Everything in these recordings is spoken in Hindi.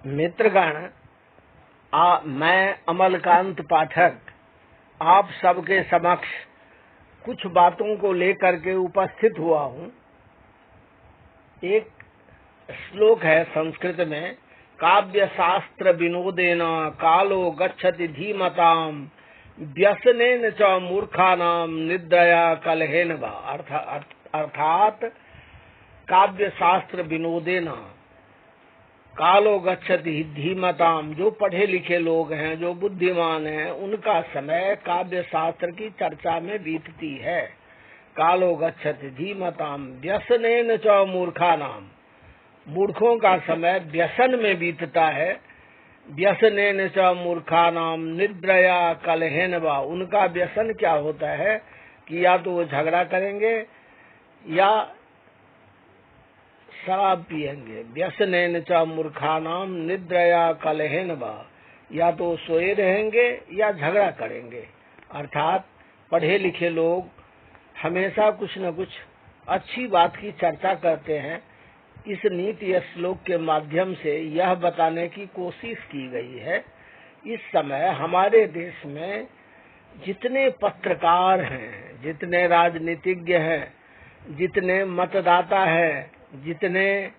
मित्रगण, मैं अमलकांत पाठक आप सबके समक्ष कुछ बातों को लेकर के उपस्थित हुआ हूँ। एक श्लोक है संस्कृत में, काव्य शास्त्र विनोदेन कालो गच्छति धीमताम व्यसनेन च मूर्खानाम निद्रया कलहेन वा। अर्थात काव्य शास्त्र विनोदेन कालो गच्छति धीमताम, जो पढ़े लिखे लोग हैं, जो बुद्धिमान हैं, उनका समय काव्य शास्त्र की चर्चा में बीतती है। कालो गच्छति धीमताम व्यसनेन च मूर्खानाम, मूर्खों का समय व्यसन में बीतता है। व्यसनेन च मूर्खानाम निद्रया कलहेन वा, उनका व्यसन क्या होता है कि या तो वो झगड़ा करेंगे या शराब पिएंगे। व्यसनेन च मूर्खानाम निद्रया कलहेन वा, या तो सोए रहेंगे या झगड़ा करेंगे। अर्थात पढ़े लिखे लोग हमेशा कुछ न कुछ अच्छी बात की चर्चा करते हैं। इस नीति श्लोक के माध्यम से यह बताने की कोशिश की गई है, इस समय हमारे देश में जितने पत्रकार हैं, जितने राजनीतिज्ञ हैं, जितने मतदाता हैं, जितने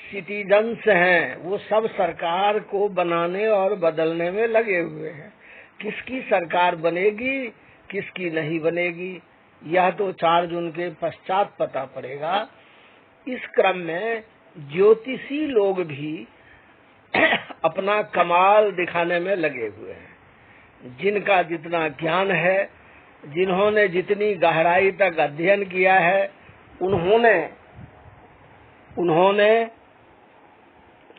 सिटीजन्स हैं, वो सब सरकार को बनाने और बदलने में लगे हुए हैं। किसकी सरकार बनेगी, किसकी नहीं बनेगी, यह तो 4 जून के पश्चात पता पड़ेगा। इस क्रम में ज्योतिषी लोग भी अपना कमाल दिखाने में लगे हुए हैं। जिनका जितना ज्ञान है, जिन्होंने जितनी गहराई तक अध्ययन किया है, उन्होंने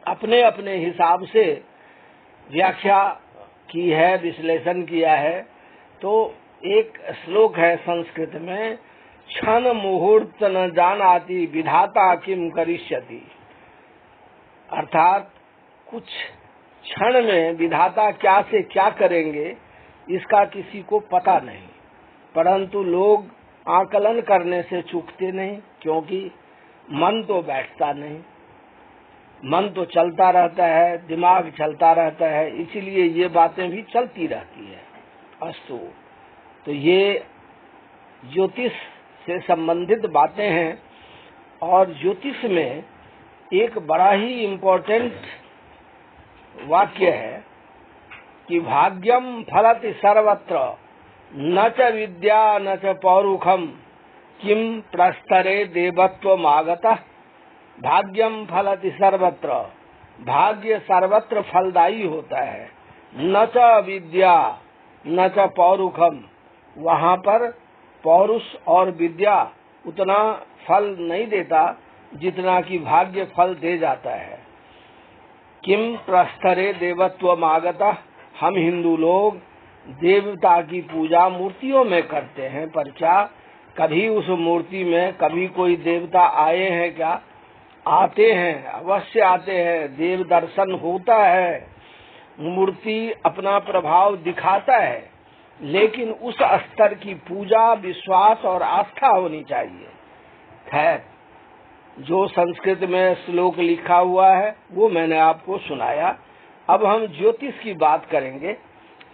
अपने अपने हिसाब से व्याख्या की है, विश्लेषण किया है। तो एक श्लोक है संस्कृत में, क्षण मुहूर्त न जानाति विधाता किम करिष्यति। अर्थात कुछ क्षण में विधाता क्या से क्या करेंगे इसका किसी को पता नहीं, परंतु लोग आकलन करने से चूकते नहीं, क्योंकि मन तो बैठता नहीं, मन तो चलता रहता है, दिमाग चलता रहता है, इसीलिए ये बातें भी चलती रहती है। अस्तु, तो ये ज्योतिष से संबंधित बातें हैं। और ज्योतिष में एक बड़ा ही इम्पोर्टेंट वाक्य है कि भाग्यम फलति सर्वत्र न च विद्या न च पौरुखम किम प्रस्तरे देवत्वम आगतः। भाग्यम फलति सर्वत्र, भाग्य सर्वत्र फलदायी होता है। न च विद्या न च पौरुखम, वहाँ पर पौरुष और विद्या उतना फल नहीं देता जितना कि भाग्य फल दे जाता है। किम प्रस्तरे देवत्वम आगतः, हम हिंदू लोग देवता की पूजा मूर्तियों में करते हैं, पर क्या कभी उस मूर्ति में कभी कोई देवता आए हैं क्या? आते हैं, अवश्य आते हैं, देव दर्शन होता है, मूर्ति अपना प्रभाव दिखाता है, लेकिन उस स्तर की पूजा, विश्वास और आस्था होनी चाहिए। खैर, जो संस्कृत में श्लोक लिखा हुआ है वो मैंने आपको सुनाया। अब हम ज्योतिष की बात करेंगे।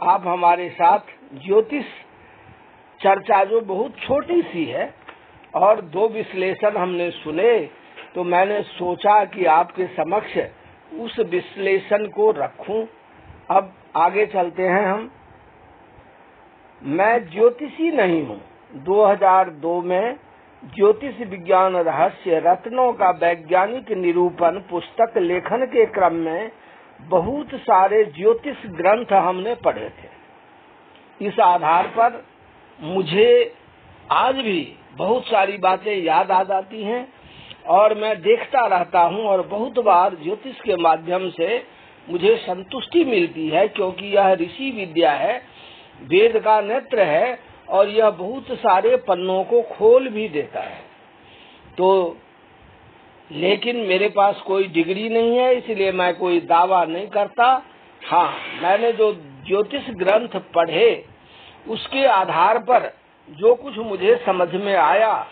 आप हमारे साथ ज्योतिष चर्चा जो बहुत छोटी सी है और 2 विश्लेषण हमने सुने, तो मैंने सोचा कि आपके समक्ष उस विश्लेषण को रखूं। अब आगे चलते हैं हम। मैं ज्योतिषी नहीं हूँ। 2002 में ज्योतिष विज्ञान रहस्य रत्नों का वैज्ञानिक निरूपण पुस्तक लेखन के क्रम में बहुत सारे ज्योतिष ग्रंथ हमने पढ़े थे। इस आधार पर मुझे आज भी बहुत सारी बातें याद आ जाती हैं और मैं देखता रहता हूँ, और बहुत बार ज्योतिष के माध्यम से मुझे संतुष्टि मिलती है, क्योंकि यह ऋषि विद्या है, वेद का नेत्र है, और यह बहुत सारे पन्नों को खोल भी देता है। तो लेकिन मेरे पास कोई डिग्री नहीं है, इसलिए मैं कोई दावा नहीं करता। हाँ, मैंने जो ज्योतिष ग्रंथ पढ़े उसके आधार पर जो कुछ मुझे समझ में आया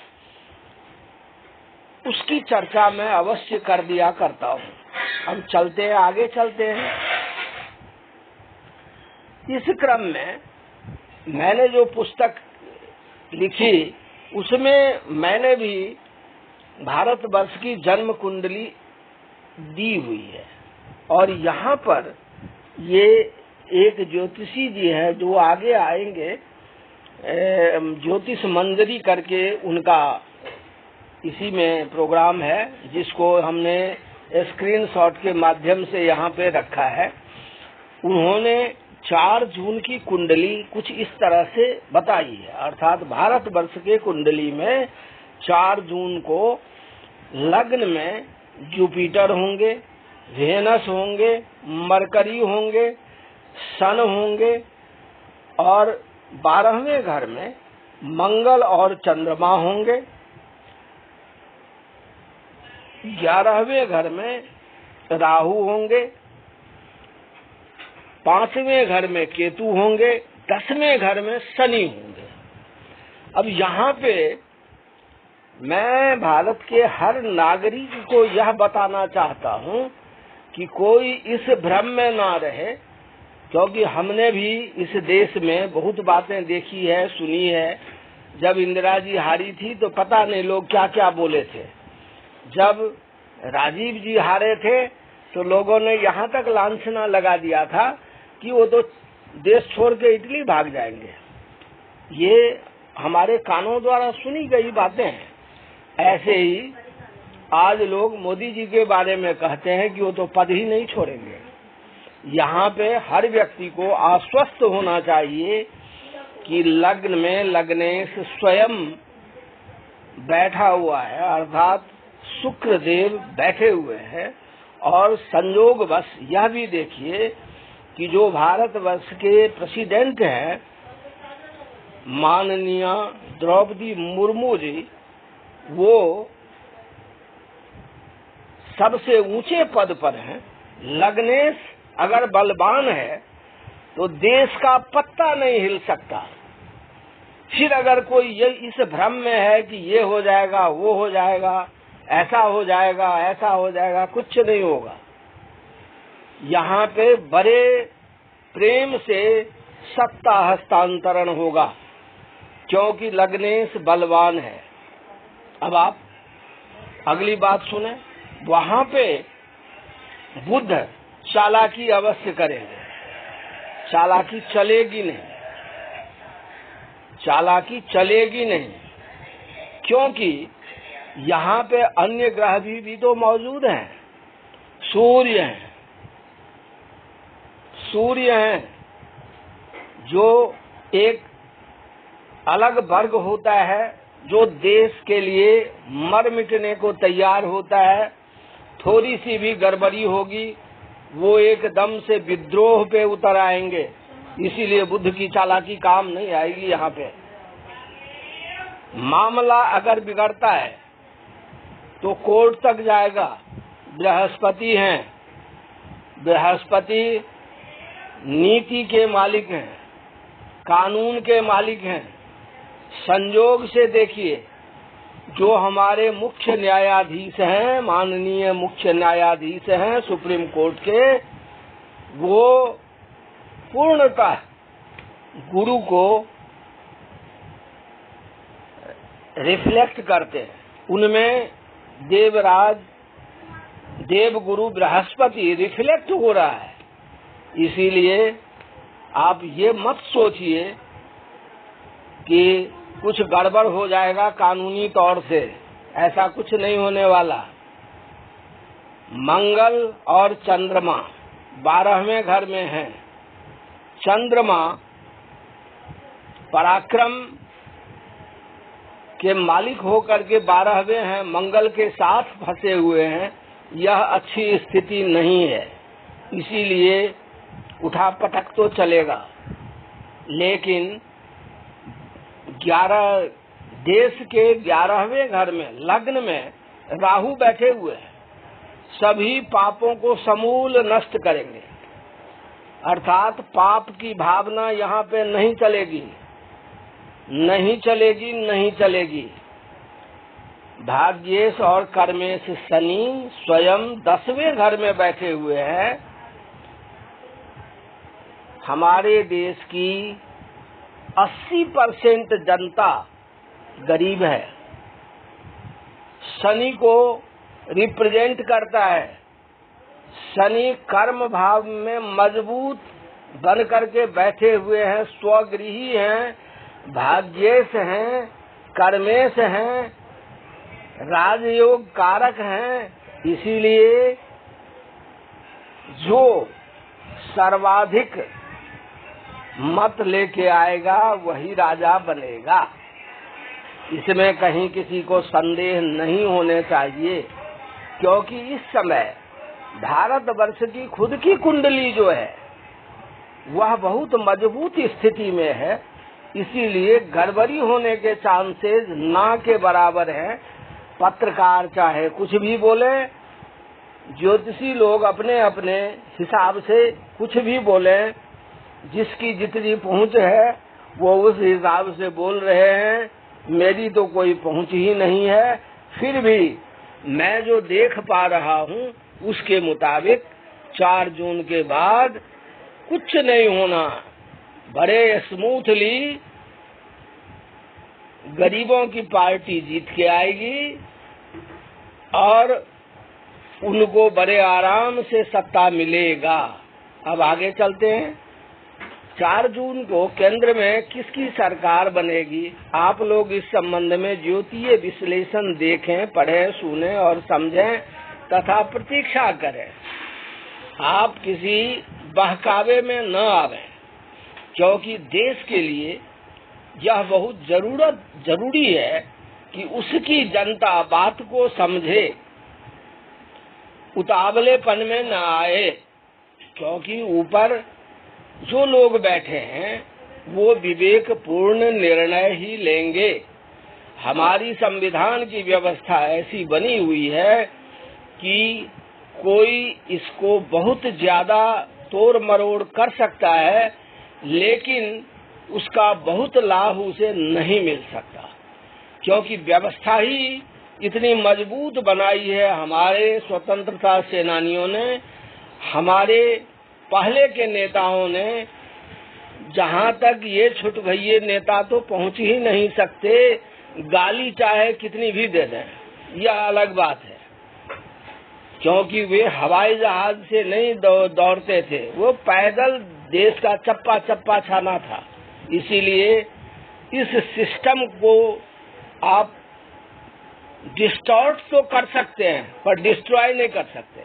उसकी चर्चा मैं अवश्य कर दिया करता हूँ। अब चलते हैं, आगे चलते हैं। इस क्रम में मैंने जो पुस्तक लिखी उसमें मैंने भी भारतवर्ष की जन्म कुंडली दी हुई है। और यहाँ पर ये एक ज्योतिषी जी है जो आगे आएंगे, ज्योतिष मंजरी करके उनका इसी में प्रोग्राम है, जिसको हमने स्क्रीनशॉट के माध्यम से यहाँ पे रखा है। उन्होंने 4 जून की कुंडली कुछ इस तरह से बताई है, अर्थात भारतवर्ष के कुंडली में 4 जून को लग्न में जुपिटर होंगे, वेनस होंगे, मरकरी होंगे, सन होंगे और 12वें घर में मंगल और चंद्रमा होंगे। 11वें घर में राहु होंगे, 5वें घर में केतु होंगे, 10वें घर में शनि होंगे। अब यहाँ पे मैं भारत के हर नागरिक को यह बताना चाहता हूँ कि कोई इस भ्रम में ना रहे, क्योंकि हमने भी इस देश में बहुत बातें देखी है, सुनी है। जब इंदिरा जी हारी थी तो पता नहीं लोग क्या क्या बोले थे। जब राजीव जी हारे थे तो लोगों ने यहाँ तक लांछना लगा दिया था कि वो तो देश छोड़ के इटली भाग जाएंगे। ये हमारे कानों द्वारा सुनी गई बातें हैं। ऐसे ही आज लोग मोदी जी के बारे में कहते हैं कि वो तो पद ही नहीं छोड़ेंगे। यहाँ पे हर व्यक्ति को आश्वस्त होना चाहिए कि लग्न में लग्नेश स्वयं बैठा हुआ है, अर्थात शुक्र देव बैठे हुए हैं। और संयोग बस यह भी देखिए कि जो भारतवर्ष के प्रेसिडेंट हैं माननीय द्रौपदी मुर्मू जी, वो सबसे ऊंचे पद पर हैं। लग्नेश अगर बलवान है तो देश का पत्ता नहीं हिल सकता। फिर अगर कोई ये इस भ्रम में है कि ये हो जाएगा, वो हो जाएगा, ऐसा हो जाएगा, ऐसा हो जाएगा, कुछ नहीं होगा। यहाँ पे बड़े प्रेम से सत्ता हस्तांतरण होगा, क्योंकि लग्नेश बलवान है। अब आप अगली बात सुने, वहाँ पे बुध चालाकी अवश्य करेंगे। चालाकी चलेगी नहीं, चालाकी चलेगी नहीं, क्योंकि यहाँ पे अन्य ग्रह भी तो मौजूद हैं। सूर्य हैं, सूर्य हैं जो एक अलग वर्ग होता है, जो देश के लिए मर मिटने को तैयार होता है। थोड़ी सी भी गड़बड़ी होगी वो एकदम से विद्रोह पे उतर आएंगे। इसीलिए बुद्ध की चालाकी काम नहीं आएगी। यहाँ पे मामला अगर बिगड़ता है तो कोर्ट तक जाएगा। बृहस्पति हैं, बृहस्पति नीति के मालिक हैं, कानून के मालिक हैं। संयोग से देखिए जो हमारे मुख्य न्यायाधीश हैं, माननीय मुख्य न्यायाधीश हैं सुप्रीम कोर्ट के, वो पूर्णतः गुरु को रिफ्लेक्ट करते हैं। उनमें देवराज देवगुरु बृहस्पति रिफ्लेक्ट हो रहा है। इसीलिए आप ये मत सोचिए कि कुछ गड़बड़ हो जाएगा कानूनी तौर से, ऐसा कुछ नहीं होने वाला। मंगल और चंद्रमा 12वें घर में हैं। चंद्रमा पराक्रम के मालिक होकर के 12वें हैं, मंगल के साथ फंसे हुए हैं। यह अच्छी स्थिति नहीं है, इसीलिए उठा पटक तो चलेगा। लेकिन 11 देश के 11वें घर में लग्न में राहु बैठे हुए हैं, सभी पापों को समूल नष्ट करेंगे। अर्थात पाप की भावना यहाँ पे नहीं चलेगी, नहीं चलेगी, नहीं चलेगी। भाग्येश और कर्मेश शनि स्वयं 10वें घर में बैठे हुए हैं। हमारे देश की 80% जनता गरीब है। शनि को रिप्रेजेंट करता है। शनि कर्म भाव में मजबूत बन करके बैठे हुए हैं, स्वगृही हैं, भाग्येश हैं, कर्मेश हैं, राजयोग कारक हैं। इसीलिए जो सर्वाधिक मत लेके आएगा वही राजा बनेगा। इसमें कहीं किसी को संदेह नहीं होने चाहिए, क्योंकि इस समय भारतवर्ष की खुद की कुंडली जो है वह बहुत मजबूत स्थिति में है। इसीलिए गड़बड़ी होने के चांसेस ना के बराबर हैं। पत्रकार चाहे कुछ भी बोले, ज्योतिषी लोग अपने अपने हिसाब से कुछ भी बोले, जिसकी जितनी पहुंच है वो उस हिसाब से बोल रहे हैं। मेरी तो कोई पहुंच ही नहीं है। फिर भी मैं जो देख पा रहा हूँ उसके मुताबिक 4 जून के बाद कुछ नहीं होना। बड़े स्मूथली गरीबों की पार्टी जीत के आएगी और उनको बड़े आराम से सत्ता मिलेगा। अब आगे चलते हैं। 4 जून को केंद्र में किसकी सरकार बनेगी? आप लोग इस संबंध में ज्योतिषीय विश्लेषण देखें, पढ़ें, सुनें और समझें तथा प्रतीक्षा करें। आप किसी बहकावे में न आवें, क्योंकि देश के लिए यह बहुत जरूरी है कि उसकी जनता बात को समझे, उतावलेपन में न आए। क्योंकि ऊपर जो लोग बैठे हैं वो विवेकपूर्ण निर्णय ही लेंगे। हमारी संविधान की व्यवस्था ऐसी बनी हुई है कि कोई इसको बहुत ज्यादा तोड़ मरोड़ कर सकता है, लेकिन उसका बहुत लाभ उसे नहीं मिल सकता, क्योंकि व्यवस्था ही इतनी मजबूत बनाई है हमारे स्वतंत्रता सेनानियों ने, हमारे पहले के नेताओं ने। जहाँ तक ये छुटभइये नेता तो पहुँच ही नहीं सकते, गाली चाहे कितनी भी दे दें, यह अलग बात है। क्योंकि वे हवाई जहाज से नहीं दौड़ते थे, वो पैदल देश का चप्पा चप्पा छाना था। इसीलिए इस सिस्टम को आप डिस्टॉर्ट तो कर सकते हैं पर डिस्ट्रॉय नहीं कर सकते।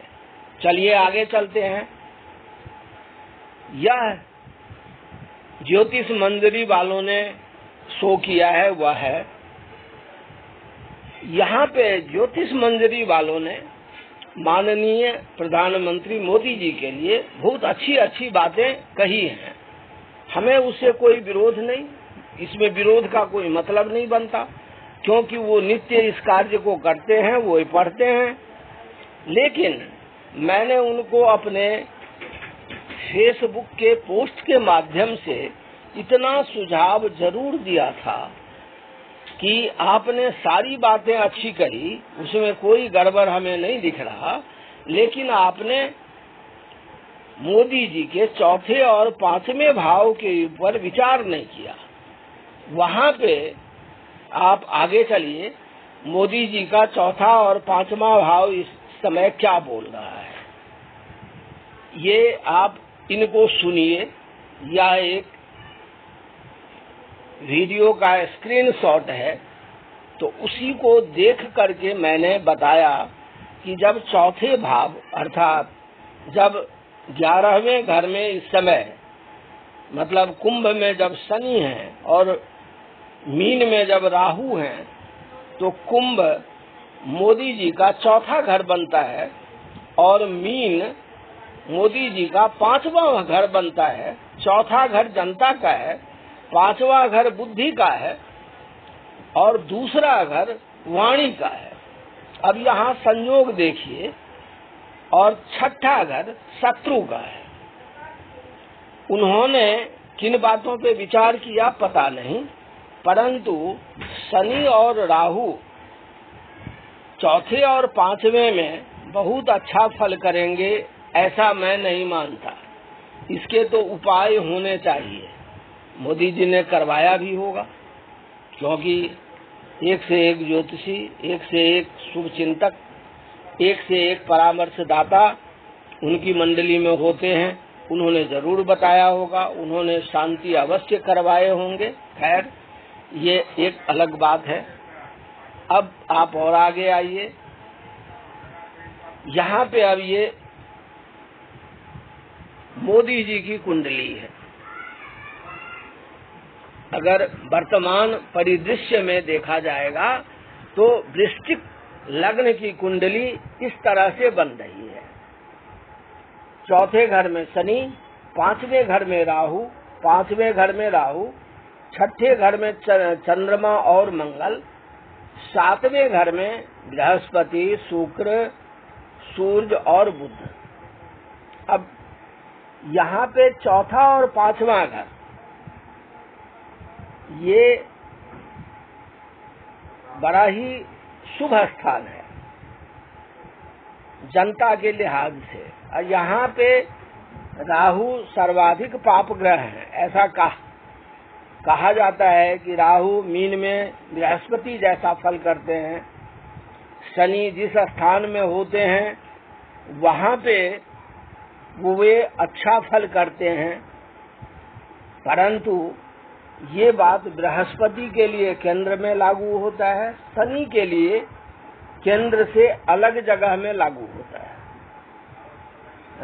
चलिए आगे चलते हैं। यह ज्योतिष मंजरी वालों ने शो किया है वह है, यहाँ पे ज्योतिष मंजरी वालों ने माननीय प्रधानमंत्री मोदी जी के लिए बहुत अच्छी अच्छी बातें कही हैं। हमें उससे कोई विरोध नहीं, इसमें विरोध का कोई मतलब नहीं बनता, क्योंकि वो नित्य इस कार्य को करते हैं, वो पढ़ते हैं। लेकिन मैंने उनको अपने फेसबुक के पोस्ट के माध्यम से इतना सुझाव जरूर दिया था कि आपने सारी बातें अच्छी करी, उसमें कोई गड़बड़ हमें नहीं दिख रहा, लेकिन आपने मोदी जी के 4थे और 5वें भाव के ऊपर विचार नहीं किया। वहाँ पे आप आगे चलिए, मोदी जी का 4था और 5वां भाव इस समय क्या बोल रहा है, ये आप इनको सुनिए। यह एक वीडियो का स्क्रीनशॉट है, तो उसी को देख करके मैंने बताया कि जब 4थे भाव अर्थात जब 11वें घर में इस समय मतलब कुंभ में जब शनि है और मीन में जब राहु है, तो कुंभ मोदी जी का 4था घर बनता है और मीन मोदी जी का 5वां घर बनता है। 4था घर जनता का है, 5वां घर बुद्धि का है और दूसरा घर वाणी का है। अब यहाँ संयोग देखिए, और 6ठा घर शत्रु का है। उन्होंने किन बातों पे विचार किया पता नहीं, परंतु शनि और राहु चौथे और पांचवें में बहुत अच्छा फल करेंगे ऐसा मैं नहीं मानता। इसके तो उपाय होने चाहिए। मोदी जी ने करवाया भी होगा, क्योंकि एक से एक ज्योतिषी, एक से एक शुभ चिंतक, एक से एक परामर्शदाता उनकी मंडली में होते हैं। उन्होंने जरूर बताया होगा, उन्होंने शांति अवश्य करवाए होंगे। खैर, ये एक अलग बात है। अब आप और आगे आइए। यहाँ पे अब ये मोदी जी की कुंडली है। अगर वर्तमान परिदृश्य में देखा जाएगा तो वृश्चिक लग्न की कुंडली इस तरह से बन रही है। चौथे घर में शनि, पांचवें घर में राहु, पांचवें घर में राहु, छठे घर में चंद्रमा और मंगल, सातवें घर में बृहस्पति, शुक्र, सूर्य और बुध। अब यहाँ पे चौथा और पांचवा घर ये बड़ा ही शुभ स्थान है जनता के लिहाज से। और यहाँ पे राहु सर्वाधिक पाप ग्रह है। ऐसा कहा जाता है कि राहु मीन में बृहस्पति जैसा फल करते हैं। शनि जिस स्थान में होते हैं वहाँ पे वे अच्छा फल करते हैं, परंतु ये बात बृहस्पति के लिए केंद्र में लागू होता है, शनि के लिए केंद्र से अलग जगह में लागू होता है।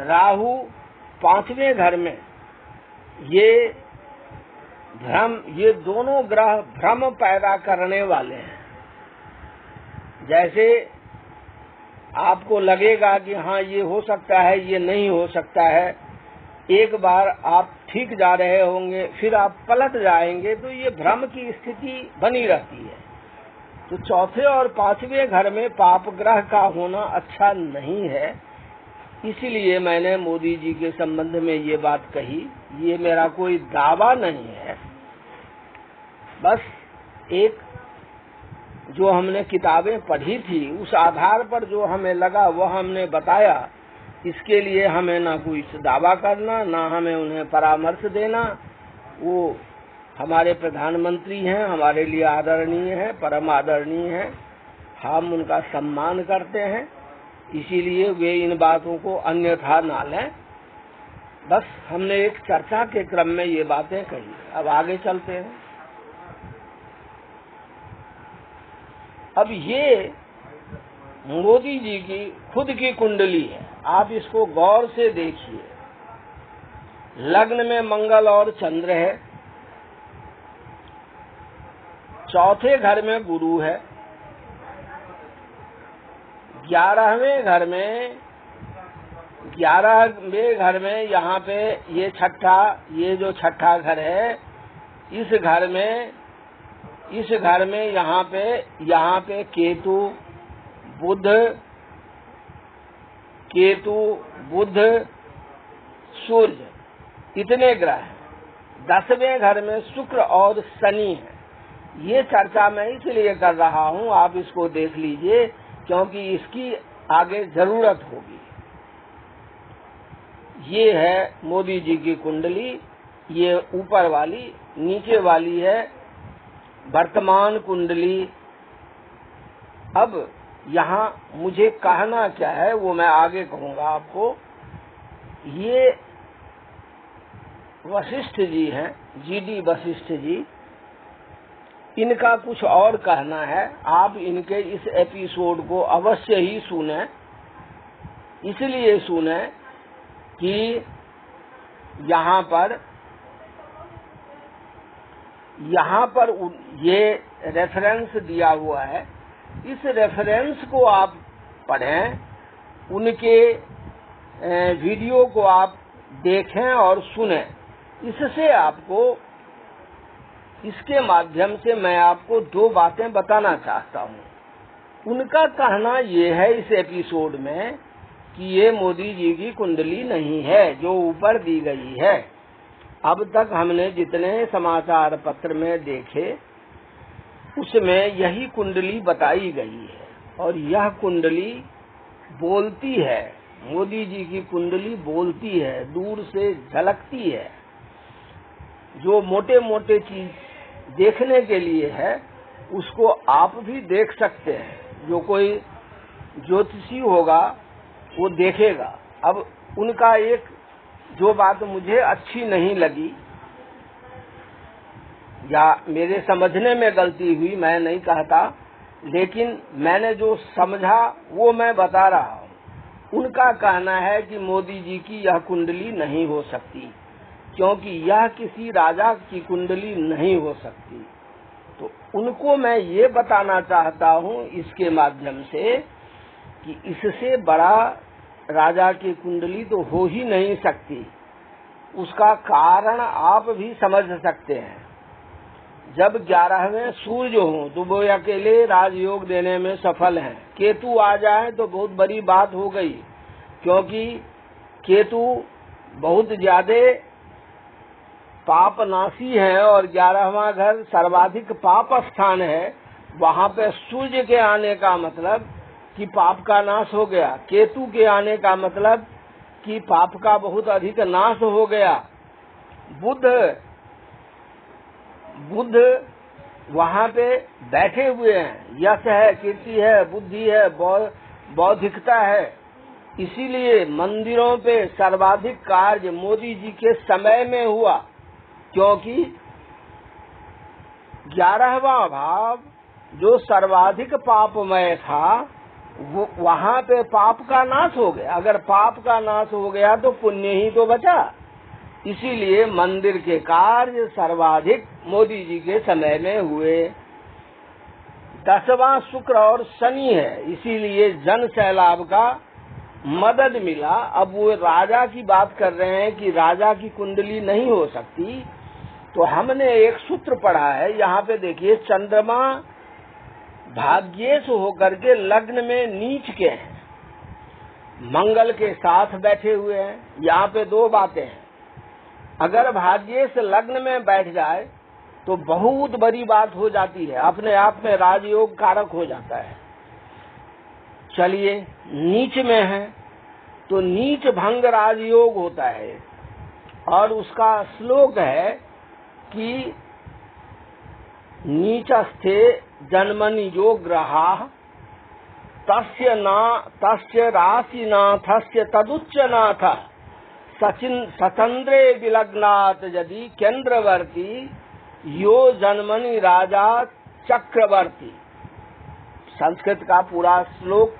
राहु पांचवें घर में ये दोनों ग्रह भ्रम पैदा करने वाले हैं। जैसे आपको लगेगा कि हाँ ये हो सकता है, ये नहीं हो सकता है, एक बार आप ठीक जा रहे होंगे फिर आप पलट जाएंगे, तो ये भ्रम की स्थिति बनी रहती है। तो चौथे और पांचवें घर में पाप ग्रह का होना अच्छा नहीं है। इसीलिए मैंने मोदी जी के संबंध में ये बात कही। ये मेरा कोई दावा नहीं है, बस एक जो हमने किताबें पढ़ी थी उस आधार पर जो हमें लगा वह हमने बताया। इसके लिए हमें ना कोई दावा करना, ना हमें उन्हें परामर्श देना। वो हमारे प्रधानमंत्री हैं, हमारे लिए आदरणीय है, परम आदरणीय है, हम उनका सम्मान करते हैं। इसीलिए वे इन बातों को अन्यथा ना लें। बस हमने एक चर्चा के क्रम में ये बातें कही। अब आगे चलते हैं। अब ये मोदी जी की खुद की कुंडली है, आप इसको गौर से देखिए। लग्न में मंगल और चंद्र है, चौथे घर में गुरु है, 11वें घर में यहाँ पे ये जो छठा घर है, इस घर में यहाँ पे केतु बुध सूर्य इतने ग्रह हैं। 10वें घर में शुक्र और शनि है। ये चर्चा मैं इसलिए कर रहा हूँ, आप इसको देख लीजिए, क्योंकि इसकी आगे जरूरत होगी। ये है मोदी जी की कुंडली। ये ऊपर वाली, नीचे वाली है वर्तमान कुंडली। अब यहाँ मुझे कहना क्या है वो मैं आगे कहूँगा आपको। ये वशिष्ठ जी हैं, जीडी वशिष्ठ जी, इनका कुछ और कहना है। आप इनके इस एपिसोड को अवश्य ही सुने। इसलिए सुने कि यहाँ पर ये रेफरेंस दिया हुआ है। इस रेफरेंस को आप पढ़ें, उनके वीडियो को आप देखें और सुनें। इससे आपको, इसके माध्यम से मैं आपको दो बातें बताना चाहता हूँ। उनका कहना ये है इस एपिसोड में कि ये मोदी जी की कुंडली नहीं है जो ऊपर दी गई है। अब तक हमने जितने समाचार पत्र में देखे उसमें यही कुंडली बताई गई है। और यह कुंडली बोलती है, मोदी जी की कुंडली बोलती है, दूर से झलकती है। जो मोटे मोटे चीज देखने के लिए है उसको आप भी देख सकते हैं। जो कोई ज्योतिषी होगा वो देखेगा। अब उनका एक जो बात मुझे अच्छी नहीं लगी या मेरे समझने में गलती हुई, मैं नहीं कहता, लेकिन मैंने जो समझा वो मैं बता रहा हूँ। उनका कहना है कि मोदी जी की यह कुंडली नहीं हो सकती, क्योंकि यह किसी राजा की कुंडली नहीं हो सकती। तो उनको मैं ये बताना चाहता हूँ इसके माध्यम से कि इससे बड़ा राजा की कुंडली तो हो ही नहीं सकती। उसका कारण आप भी समझ सकते हैं। जब 11वें सूर्य हों तो वो अकेले राजयोग देने में सफल हैं। केतु आ जाए तो बहुत बड़ी बात हो गई, क्योंकि केतु बहुत ज्यादा पापनाशी है और 11वां घर सर्वाधिक पाप स्थान है। वहाँ पे सूर्य के आने का मतलब कि पाप का नाश हो गया। केतु के आने का मतलब कि पाप का बहुत अधिक नाश हो गया। बुध वहाँ पे बैठे हुए हैं। यश है, कीर्ति है, बुद्धि है, बौद्धिकता है। इसीलिए मंदिरों पे सर्वाधिक कार्य मोदी जी के समय में हुआ, क्योंकि 11वां भाव जो सर्वाधिक पापमय था वो वहाँ पे पाप का नाश हो गया। अगर पाप का नाश हो गया तो पुण्य ही तो बचा। इसीलिए मंदिर के कार्य सर्वाधिक मोदी जी के समय में हुए। 10वां शुक्र और शनि है, इसीलिए जन सैलाब का मदद मिला। अब वो राजा की बात कर रहे हैं कि राजा की कुंडली नहीं हो सकती, तो हमने एक सूत्र पढ़ा है। यहाँ पे देखिए, चंद्रमा भाग्येश होकर के लग्न में नीच के हैं, मंगल के साथ बैठे हुए हैं। यहाँ पे दो बातें हैं। अगर भाग्येश लग्न में बैठ जाए तो बहुत बड़ी बात हो जाती है, अपने आप में राजयोग कारक हो जाता है। चलिए, नीच में है तो नीच भंग राजयोग होता है, और उसका श्लोक है कि नीचस्थे जन्मनि यो ग्रहाः तस्य राशिनाथस्य तदुच्चनाथः सचंद्रे विलग्नात् यदि केंद्रवर्ती यो जन्मनि राजा चक्रवर्ती। संस्कृत का पूरा श्लोक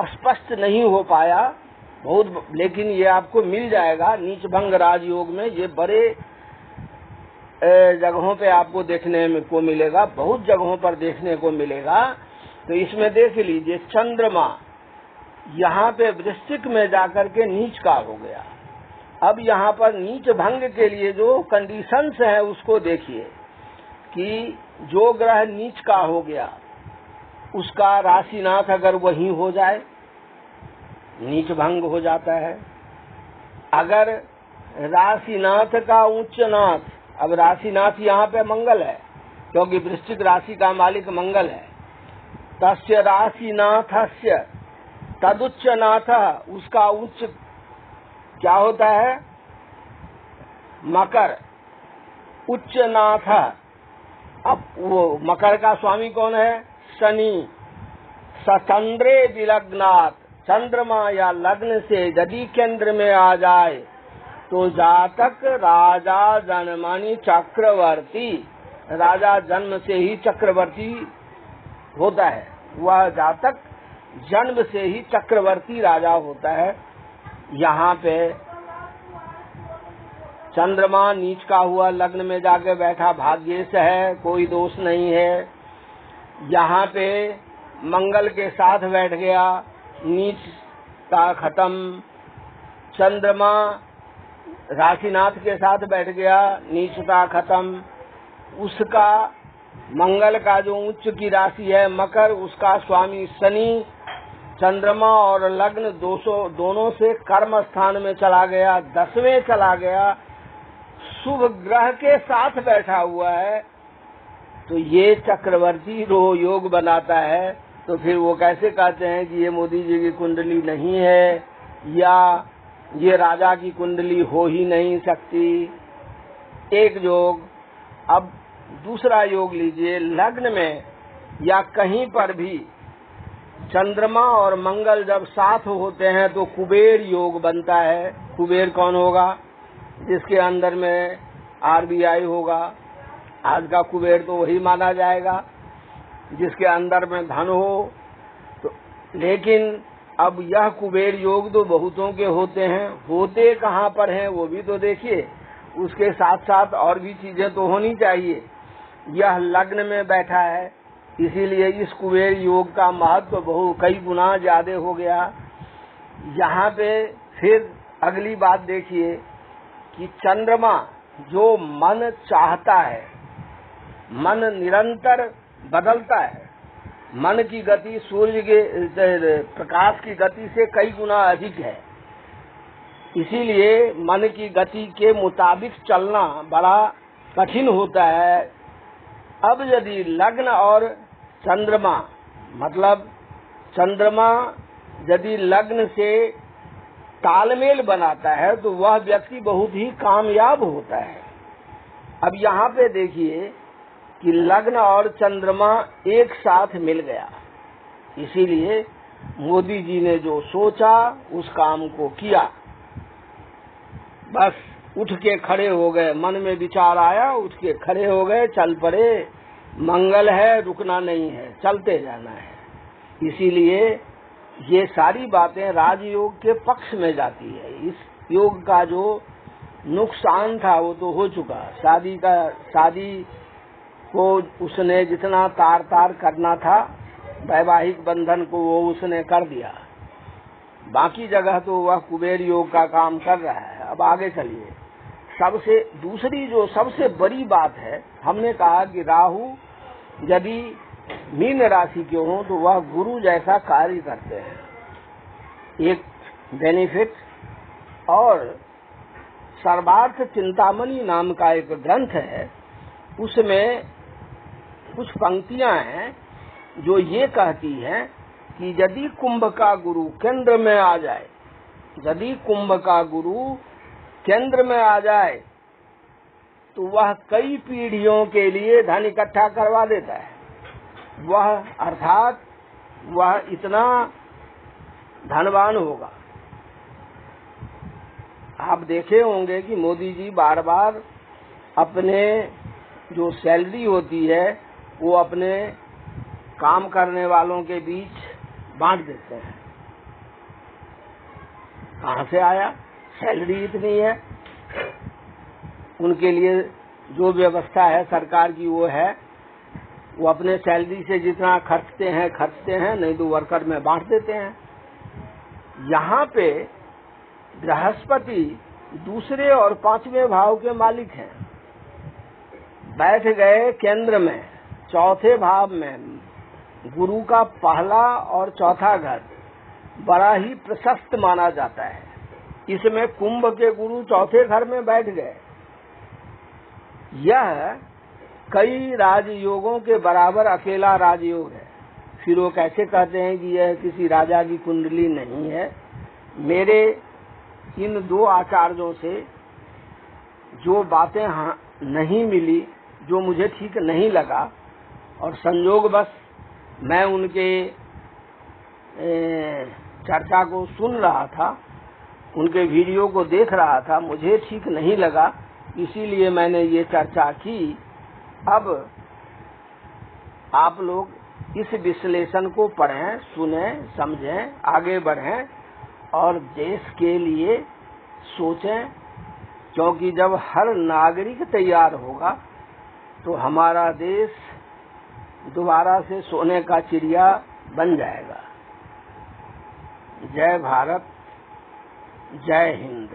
स्पष्ट नहीं हो पाया बहुत, लेकिन ये आपको मिल जाएगा। नीच भंग राजयोग में ये बड़े जगहों पे आपको देखने को मिलेगा, बहुत जगहों पर देखने को मिलेगा। तो इसमें देख लीजिए, चंद्रमा यहाँ पे वृश्चिक में जाकर के नीच का हो गया। अब यहाँ पर नीच भंग के लिए जो कंडीशंस है उसको देखिए कि जो ग्रह नीच का हो गया उसका राशिनाथ अगर वही हो जाए, नीच भंग हो जाता है। अगर राशिनाथ का उच्चनाथ, अब राशिनाथ यहाँ पे मंगल है, क्योंकि वृश्चिक राशि का मालिक मंगल है। तस्य राशिनाथस्य तदुच्चनाथ, उसका उच्च क्या होता है? मकर, उच्चनाथ। अब वो मकर का स्वामी कौन है? शनि। सचंद्रे विलग्नात्, चंद्रमा या लग्न से यदि केंद्र में आ जाए तो जातक राजा जन्मनि चक्रवर्ती, राजा जन्म से ही चक्रवर्ती होता है। वह जातक जन्म से ही चक्रवर्ती राजा होता है। यहाँ पे चंद्रमा नीच का हुआ, लग्न में जाके बैठा, भाग्येश है, कोई दोष नहीं है। यहाँ पे मंगल के साथ बैठ गया, नीच का खत्म। चंद्रमा राशिनाथ के साथ बैठ गया, नीचता खत्म। उसका मंगल का जो उच्च की राशि है मकर, उसका स्वामी शनि, चंद्रमा और लग्न दोनों से कर्म स्थान में चला गया, 10वें चला गया, शुभ ग्रह के साथ बैठा हुआ है। तो ये चक्रवर्ती योग बनाता है तो फिर वो कैसे कहते हैं कि ये मोदी जी की कुंडली नहीं है या ये राजा की कुंडली हो ही नहीं सकती। एक योग। अब दूसरा योग लीजिए, लग्न में या कहीं पर भी चंद्रमा और मंगल जब साथ होते हैं तो कुबेर योग बनता है। कुबेर कौन होगा? जिसके अंदर में RBI होगा। आज का कुबेर तो वही माना जाएगा जिसके अंदर में धन हो। तो लेकिन अब यह कुबेर योग तो बहुतों के होते हैं, होते कहाँ पर हैं वो भी तो देखिए। उसके साथ साथ और भी चीजें तो होनी चाहिए। यह लग्न में बैठा है, इसीलिए इस कुबेर योग का महत्व कई गुना ज्यादा हो गया। यहाँ पे फिर अगली बात देखिए कि चंद्रमा जो मन चाहता है, मन निरंतर बदलता है। मन की गति सूर्य के प्रकाश की गति से कई गुना अधिक है, इसीलिए मन की गति के मुताबिक चलना बड़ा कठिन होता है। अब यदि लग्न और चंद्रमा, मतलब चंद्रमा यदि लग्न से तालमेल बनाता है तो वह व्यक्ति बहुत ही कामयाब होता है। अब यहाँ पे देखिए कि लग्न और चंद्रमा एक साथ मिल गया, इसीलिए मोदी जी ने जो सोचा उस काम को किया। बस उठ के खड़े हो गए, मन में विचार आया, उठ के खड़े हो गए, चल पड़े। मंगल है, रुकना नहीं है, चलते जाना है। इसीलिए ये सारी बातें राजयोग के पक्ष में जाती है। इस योग का जो नुकसान था वो तो हो चुका। शादी को उसने जितना तार तार करना था, वैवाहिक बंधन को वो उसने कर दिया। बाकी जगह तो वह कुबेर योग का काम कर रहा है। अब आगे चलिए। दूसरी जो सबसे बड़ी बात है, हमने कहा कि राहु यदि मीन राशि के हों तो वह गुरु जैसा कार्य करते हैं। एक बेनिफिट। और सर्वार्थ चिंतामणि नाम का एक ग्रंथ है, उसमें कुछ पंक्तियां हैं जो ये कहती हैं कि यदि कुंभ का गुरु केंद्र में आ जाए, यदि कुंभ का गुरु केंद्र में आ जाए तो वह कई पीढ़ियों के लिए धन इकट्ठा करवा देता है। वह अर्थात वह इतना धनवान होगा। आप देखे होंगे कि मोदी जी बार बार अपने जो सैलरी होती है वो अपने काम करने वालों के बीच बांट देते हैं। कहाँ से आया? सैलरी इतनी है। उनके लिए जो व्यवस्था है सरकार की वो है, वो अपने सैलरी से जितना खर्चते हैं, नहीं तो वर्कर में बांट देते हैं। यहाँ पे बृहस्पति दूसरे और पांचवें भाव के मालिक हैं, बैठ गए केंद्र में, चौथे भाव में। गुरु का पहला और चौथा घर बड़ा ही प्रशस्त माना जाता है। इसमें कुंभ के गुरु चौथे घर में बैठ गए। यह कई राजयोगों के बराबर अकेला राजयोग है। फिर वो कैसे कहते हैं कि यह किसी राजा की कुंडली नहीं है? मेरे इन दो आचार्यों से जो बातें नहीं मिली, जो मुझे ठीक नहीं लगा, और संयोग बस मैं उनके चर्चा को सुन रहा था, उनके वीडियो को देख रहा था, मुझे ठीक नहीं लगा, इसीलिए मैंने ये चर्चा की। अब आप लोग इस विश्लेषण को पढ़ें, सुनें, समझें, आगे बढ़ें और देश के लिए सोचें, क्योंकि जब हर नागरिक तैयार होगा तो हमारा देश दोबारा से सोने का चिड़िया बन जाएगा। जय भारत, जय हिंद।